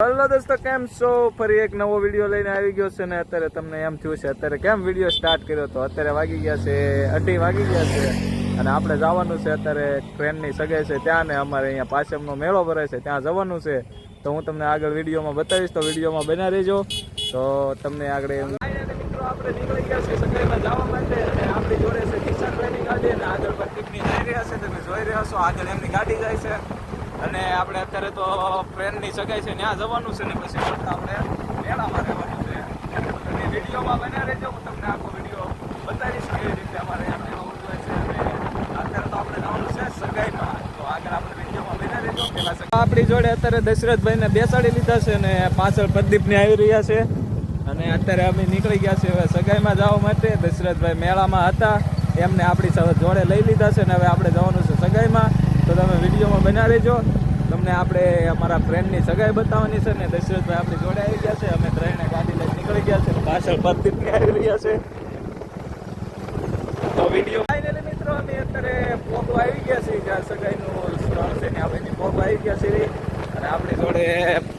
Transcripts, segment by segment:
Hello દોસ્તો, કેમ છો? ફરી એક નવો વિડીયો લઈને આવી ગયો છે ને અત્યારે તમને એમ થયું છે અત્યારે કેમ વિડીયો સ્ટાર્ટ કર્યો. તો અત્યારે વાગી ગયા છે 2:30 વાગી ગયા છે અને આપણે જવાનું છે અત્યારે ટ્રેનની સગાઈ છે ત્યાં ને અમારે અહીંયા પાછળનો મેળો ભરાય છે ત્યાં જવાનું છે. તો હું તમને આગળ વિડીયોમાં બતાવીશ, તો વિડીયોમાં બના રહેજો. તો તમને આગળ મિત્રો આપણે નીકળી ગયા છે સગાઈમાં જવા માટે અને આપણી જોડે છે કિસાનભાઈની ગાડી અને આગળ પ્રતિકની જઈ રહ્યા છે. તમે જોઈ રહ્યા છો આગળ એમની ગાડી જાય છે અને આપણે અત્યારે તો ટ્રેનની સગાઈ છે ત્યાં જવાનું છે ને પછી આપણે મેળામાં રહેવાનું છે. તમે વિડીયોમાં બન્યા રહેજો, હું તમને આખો વિડીયો બતાવીશ કેવી રીતે અમારે અહીંયા મેળો ઉજવાય છે. અને અત્યારે તો આપણે જવાનું છે સગાઈમાં, તો આગળ આપણે વિડીયોમાં બન્યા રહેજો. પહેલાં આપણી જોડે અત્યારે દશરથભાઈને બેસાડી લીધા છે અને પાછળ પ્રદીપને આવી રહ્યા છે અને અત્યારે અમે નીકળી ગયા છે હવે સગાઈમાં જવા માટે. દશરથભાઈ મેળામાં હતા, એમને આપણી જોડે લઈ લીધા છે અને હવે આપણે જવાનું છે સગાઈમાં. તો તમે વિડીયોમાં બના રહેજો, તમને આપણે અમારા ફ્રેન્ડની સગાઈ બતાવવાની છે ને દશરથભાઈ આપણી જોડે આવી ગયા છે. અમે ત્રણે ગાડી લઈને નીકળી ગયા છે, પાછળ પ્રદીપને આવી રહ્યા છે. તો વિડીયો ફાઇનલી મિત્રો અમે અત્યારે પોગો આવી ગયા છીએ જ્યાં સગાઈનું સ્થળ છે ને આપણે પોગો આવી ગયા છીએ અને આપણી જોડે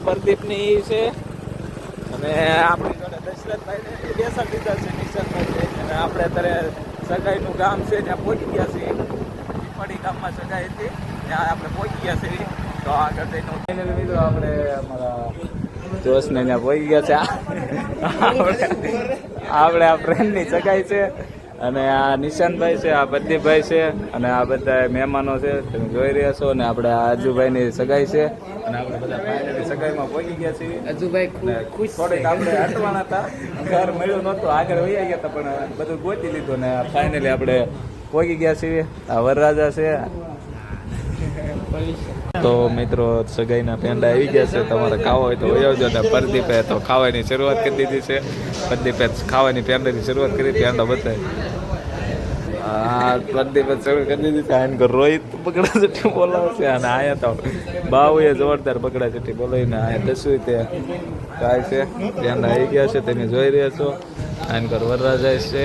પ્રદીપની છે અને આપણી જોડે દશરથભાઈને બેસાડી દીધા છે નિશાનભાઈ. અને આપણે અત્યારે સગાઈનું ગામ છે ત્યાં પહોંચી ગયા છીએ. પડી ગામમાં સગાઈ હતી ત્યાં આપણે પહોંચી ગયા છીએ. તો આગળ જઈને ફાઇનલી મિત્રો આપણે અમારા જોશને ત્યાં પહોંચી ગયા છે. આપણે આ ફ્રેન્ડની સગાઈ છે અને આ નિશાનભાઈ છે, આ પ્રદીપભાઈ છે અને આ બધા મહેમાનો છે તમે જોઈ રહ્યા છો. અને આપણે આ અજુભાઈની સગાઈ છે અને આપણે બધા ફાઇનલી સગાઈમાં પહોંચી ગયા છીએ. અજુભાઈ ખુશ થોડીક આપણે હટવાના હતા, ઘર મળ્યું નહોતું, આગળ વહી ગયા હતા પણ બધું ગોતી લીધું ને ફાઇનલી આપણે પહોંચી ગયા છીએ. આ વરરાજા છે. તો મિત્રો સગાઈના પેંડા આવી ગયા છે, તમારે ખાવો હોય તો આવજો. ને પ્રદીપે તો ખાવાની શરૂઆત કરી દીધી છે. પ્રદીપે ખાવાની પેંડાની શરૂઆત કરી, પેંડા બતાવી. હા, પ્રદીપે શરૂ કરી દીધી છે. આને રોહિત બગડા ચટ્ટી બોલાવે છે અને અહીંયા તો બાવુએ જોરદાર બગડા ચટ્ટી બોલાવીને અહીંયા દસું તે કાંઈ છે પેંડા આવી ગયા છે તમે જોઈ રહ્યા છો. આનકર વરરાજા છે.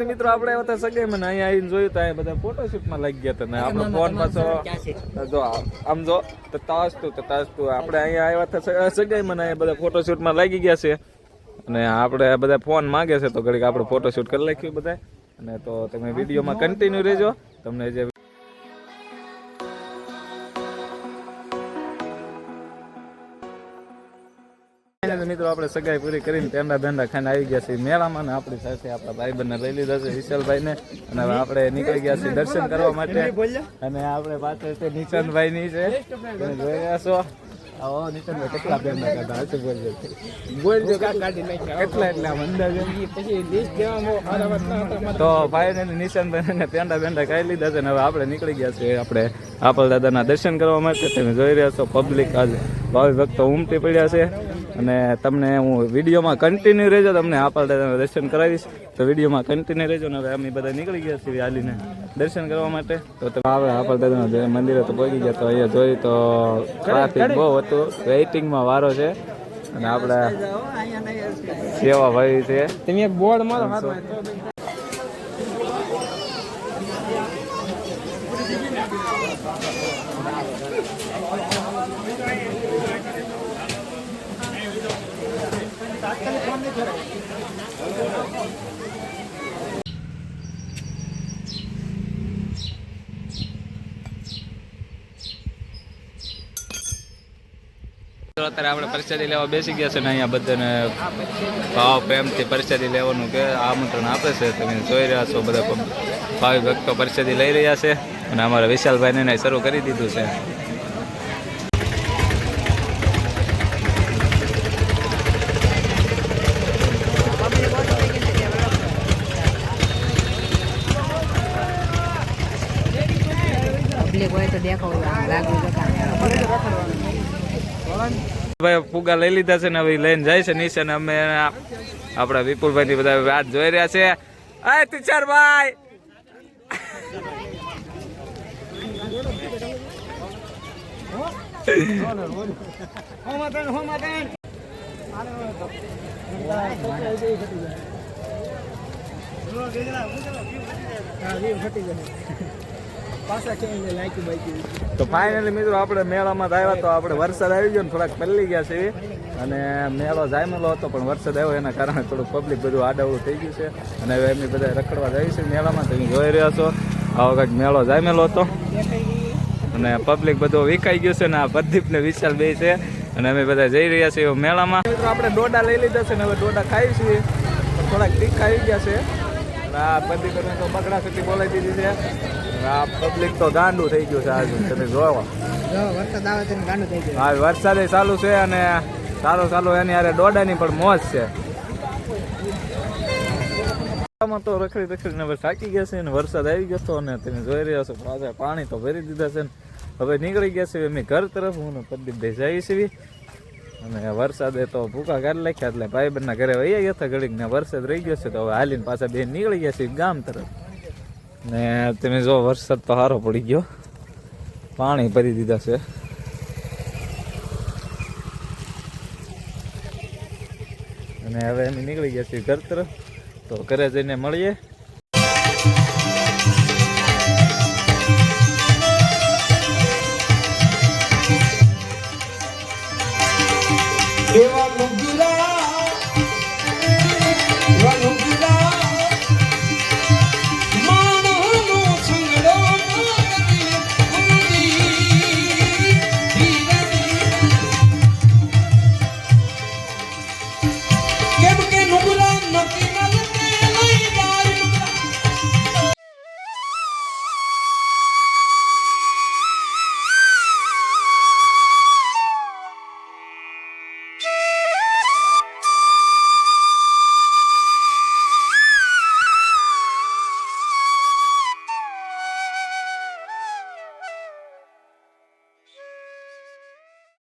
મિત્રો આપણે આવ્યા સગાઈમાં અહીંયા આવીને જોયું તો અહીંયા બધા ફોટોશૂટમાં લાગી ગયા હતા ને આપણો ફોન પાછો જો આમ જો તાજતું આપણે અહીંયા આવ્યા હતા સગાઈમાં અહીંયા બધા ફોટોશૂટમાં લાગી ગયા છે અને આપણે બધા ફોન માંગે છે તો ઘડીક આપણે ફોટોશૂટ કરી નાખ્યું બધા. અને તો તમે વિડીયોમાં કન્ટિન્યુ રહેજો. તમને જે મિત્રો આપણે સગાઈ પૂરી કરીને પેંડા બેંડા ખાઈને આવી ગયા છીએ મેળામાં ને આપણી સાથે આપણા ભાઈબંધને લઈ લીધા છે વિશાલભાઈને અને હવે આપણે નીકળી ગયા છીએ દર્શન કરવા માટે. અને આપણે પાછળ છે નિશાનભાઈની છે, તમે જોઈ રહ્યા છો. આવો નિશાનભાઈ કેટલા પેંડા કાઢા હશે બોલજો કેટલા એટલે આમ અંદાજે તો ફાઇનલી નિશાનભાઈને પેંડા બેંડા ખાઈ લીધા છે ને હવે આપણે નીકળી ગયા છીએ આપણે આપલ દાદાના દર્શન કરવા માટે. તમે જોઈ રહ્યા છો પબ્લિક આજે ભાવિ ભક્તો ઉમટી પડ્યા છે અને તમને હું વિડીયોમાં કન્ટિન્યુ રહેજો, તમને આપલ દાદાના દર્શન કરાવીશ. તો વિડીયોમાં કન્ટિન્યુ રહેજો ને હવે અમે બધા નીકળી ગયા છીએ હાલીને દર્શન કરવા માટે. તો આપણે આપલ દાદાના મંદિરે તો પહોંચી ગયા. તો અહીંયા જોઈ તો ટ્રાફિક બહુ હતું, વેઇટિંગમાં વારો છે અને આપણે સેવા ભાઈ છે. તમે એક બોર્ડ મારો અત્યારે આપણે પ્રસાદી લેવા બેસી ગયા છે ને અહીંયા બધાને ભાવ પ્રેમથી પ્રસાદી લેવાનું કે આમંત્રણ આપે છે. તમે જોઈ રહ્યા છો બધા ભાવિ ભક્તો પ્રસાદી લઈ રહ્યા છે અને અમારા વિશાલભાઈને શરૂ કરી દીધું છે. ભાઈ ફુગા લઈ લીધા છે ને હવે લઈને જાય છે નીચે ને અમે આપણા વિપુલભાઈ ની બધા વાત જોઈ રહ્યા છે. અય તુષારભાઈ પાછા છે એટલે લાઈકી બાઈકી. તો ફાઇનલી મિત્રો આપણે મેળામાં જ આવ્યા તો આપણે વરસાદ આવી ગયો ને થોડાક પલળી ગયા છે અને મેળો જામેલો હતો પણ વરસાદ આવ્યો એના કારણે થોડું પબ્લિક બધું આડાવડું થઈ ગયું છે અને હવે એમની બધા રખડવા જાય છે મેળામાં. તમે જોઈ રહ્યા છો આવો કંઈક મેળો જામેલો હતો અને પબ્લિક બધું વિકાઈ ગયું છે ને આ પ્રદીપ ને વિશાલ બે છે અને અમે બધા જઈ રહ્યા છીએ મેળામાં. મિત્રો આપણે ડોડા લઈ લીધા છે ને હવે ડોડા ખાઈ છીએ પણ થોડાક તીખા આવી ગયા છે. આ પ્રદીપ તો બગડા સુધી બોલાવી દીધી છે. આ પબ્લિક તો ગાંડું થઈ ગયું છે આજે તમે જોવો. વરસાદ આવે તો ગાંડું થઈ ગયું. હા વરસાદ ચાલુ છે અને ચાલુ એની યારે ડોડાની પણ મોજ છે. તો રખડીને હવે થાકી ગયા છે અને વરસાદ આવી ગયો હતો અને તમે જોઈ રહ્યા છો પાછા પાણી તો ભરી દીધા છે ને હવે નીકળી ગયા છે અમે ઘર તરફ. હું પ્રદીપભાઈ જઈએ છીએ અને વરસાદે તો ભૂકા કાઢી નાખ્યા એટલે ભાઈબંધના ઘરે વહી ગયા હતા ઘડીક ને વરસાદ રહી ગયો છે તો હવે હાલીને પાછા બે નીકળી ગયા છે ગામ તરફ. ને તમે જો વરસાદ તો સારો પડી ગયો, પાણી ભરી દીધા છે. અને હવે અમે નીકળી ગયા છીએ ઘર તરફ તો ઘરે જઈને મળીએ.